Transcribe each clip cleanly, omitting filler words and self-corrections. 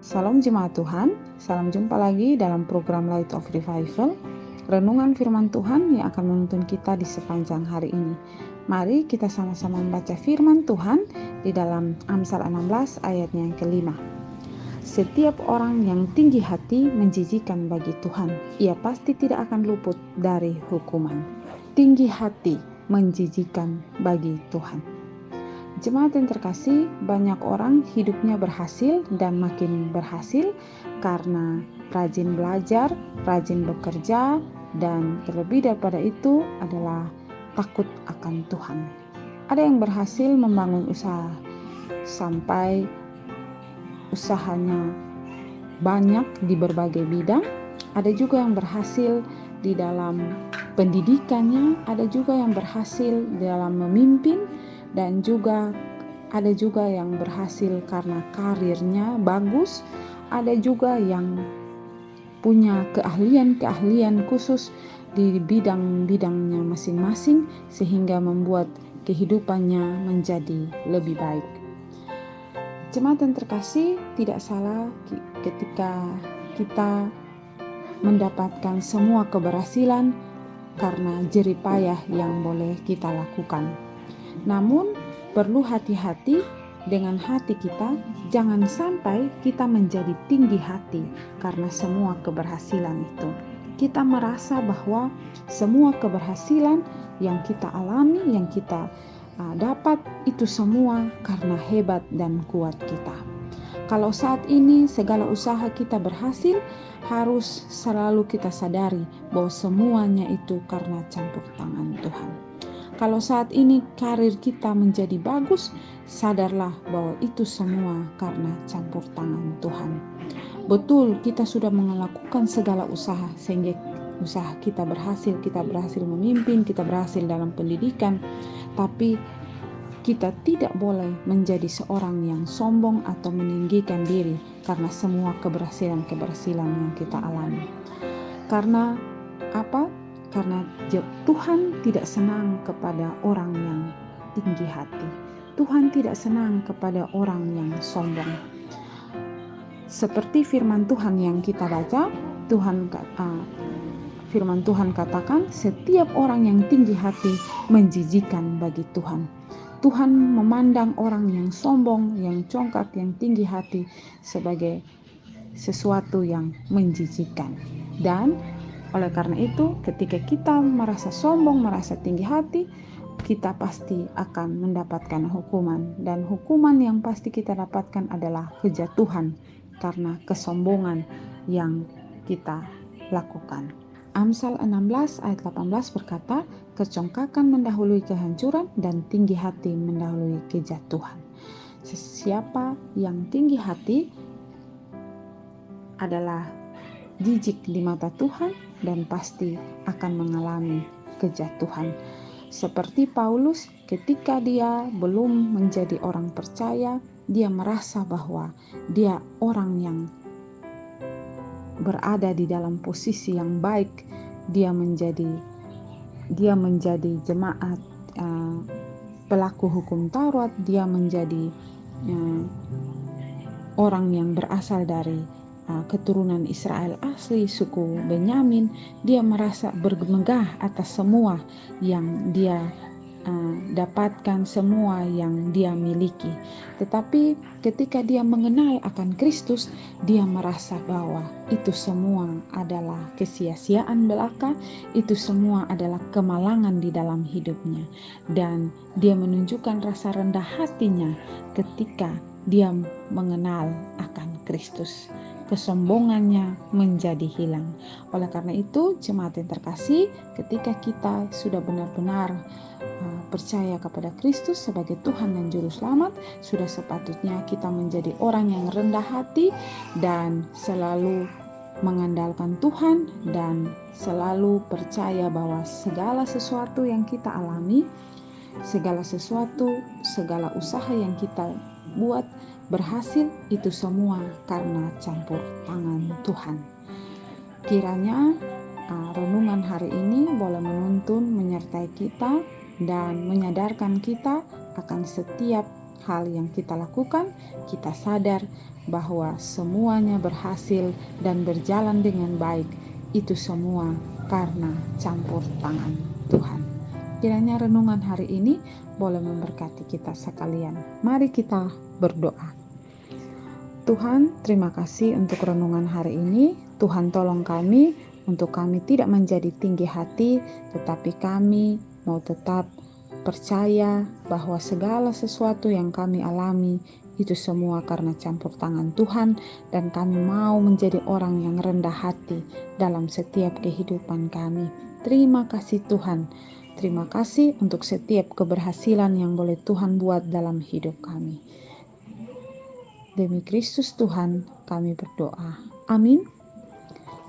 Salam jemaat Tuhan, salam jumpa lagi dalam program Light of Revival, renungan firman Tuhan yang akan menuntun kita di sepanjang hari ini. Mari kita sama-sama membaca firman Tuhan di dalam Amsal 16 ayatnya yang kelima. Setiap orang yang tinggi hati menjijikan bagi Tuhan, ia pasti tidak akan luput dari hukuman. Tinggi hati menjijikan bagi Tuhan. Jemaat yang terkasih, banyak orang hidupnya berhasil dan makin berhasil karena rajin belajar, rajin bekerja, dan terlebih daripada itu adalah takut akan Tuhan. Ada yang berhasil membangun usaha sampai usahanya banyak di berbagai bidang. Ada juga yang berhasil di dalam pendidikannya, ada juga yang berhasil dalam memimpin, dan juga ada juga yang berhasil karena karirnya bagus, ada juga yang punya keahlian khusus di bidang-bidangnya masing-masing sehingga membuat kehidupannya menjadi lebih baik. Jemaat yang terkasih, tidak salah ketika kita mendapatkan semua keberhasilan karena jerih payah yang boleh kita lakukan. Namun perlu hati-hati dengan hati kita, jangan sampai kita menjadi tinggi hati karena semua keberhasilan itu. Kita merasa bahwa semua keberhasilan yang kita alami, yang kita dapat, itu semua karena hebat dan kuat kita. Kalau saat ini segala usaha kita berhasil, harus selalu kita sadari bahwa semuanya itu karena campur tangan Tuhan. Kalau saat ini karir kita menjadi bagus, sadarlah bahwa itu semua karena campur tangan Tuhan. Betul, kita sudah melakukan segala usaha sehingga usaha kita berhasil memimpin, kita berhasil dalam pendidikan, tapi kita tidak boleh menjadi seorang yang sombong atau meninggikan diri karena semua keberhasilan yang kita alami. Karena apa? Karena Tuhan tidak senang kepada orang yang tinggi hati. Tuhan tidak senang kepada orang yang sombong. Seperti firman Tuhan yang kita baca, firman Tuhan katakan, setiap orang yang tinggi hati menjijikan bagi Tuhan. Tuhan memandang orang yang sombong, yang congkak, yang tinggi hati sebagai sesuatu yang menjijikan. Dan oleh karena itu, ketika kita merasa sombong, merasa tinggi hati, kita pasti akan mendapatkan hukuman. Dan hukuman yang pasti kita dapatkan adalah kejatuhan karena kesombongan yang kita lakukan. Amsal 16 ayat 18 berkata, kecongkakan mendahului kehancuran dan tinggi hati mendahului kejatuhan. Siapa yang tinggi hati adalah jijik di mata Tuhan dan pasti akan mengalami kejatuhan. Seperti Paulus, ketika dia belum menjadi orang percaya, dia merasa bahwa dia orang yang berada di dalam posisi yang baik. Dia menjadi jemaat pelaku hukum Taurat, dia menjadi orang yang berasal dari keturunan Israel asli, suku Benyamin. Dia merasa bermegah atas semua yang dia dapatkan, semua yang dia miliki. Tetapi ketika dia mengenal akan Kristus, dia merasa bahwa itu semua adalah kesia-siaan belaka, itu semua adalah kemalangan di dalam hidupnya. Dan dia menunjukkan rasa rendah hatinya ketika dia mengenal akan Kristus. Kesombongannya menjadi hilang. Oleh karena itu, jemaat yang terkasih, ketika kita sudah benar-benar percaya kepada Kristus sebagai Tuhan dan Juru Selamat, sudah sepatutnya kita menjadi orang yang rendah hati dan selalu mengandalkan Tuhan dan selalu percaya bahwa segala sesuatu yang kita alami, segala usaha yang kita buat berhasil, itu semua karena campur tangan Tuhan. Kiranya renungan hari ini boleh menuntun, menyertai kita dan menyadarkan kita akan setiap hal yang kita lakukan, kita sadar bahwa semuanya berhasil dan berjalan dengan baik. Itu semua karena campur tangan Tuhan. Kiranya renungan hari ini boleh memberkati kita sekalian. Mari kita berdoa. Tuhan, terima kasih untuk renungan hari ini. Tuhan, tolong kami untuk kami tidak menjadi tinggi hati, tetapi kami mau tetap percaya bahwa segala sesuatu yang kami alami itu semua karena campur tangan Tuhan, dan kami mau menjadi orang yang rendah hati dalam setiap kehidupan kami. Terima kasih Tuhan. Terima kasih untuk setiap keberhasilan yang boleh Tuhan buat dalam hidup kami. Demi Kristus Tuhan kami berdoa. Amin.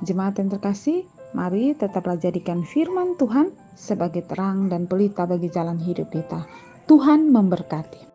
Jemaat yang terkasih, mari tetaplah jadikan firman Tuhan sebagai terang dan pelita bagi jalan hidup kita. Tuhan memberkati.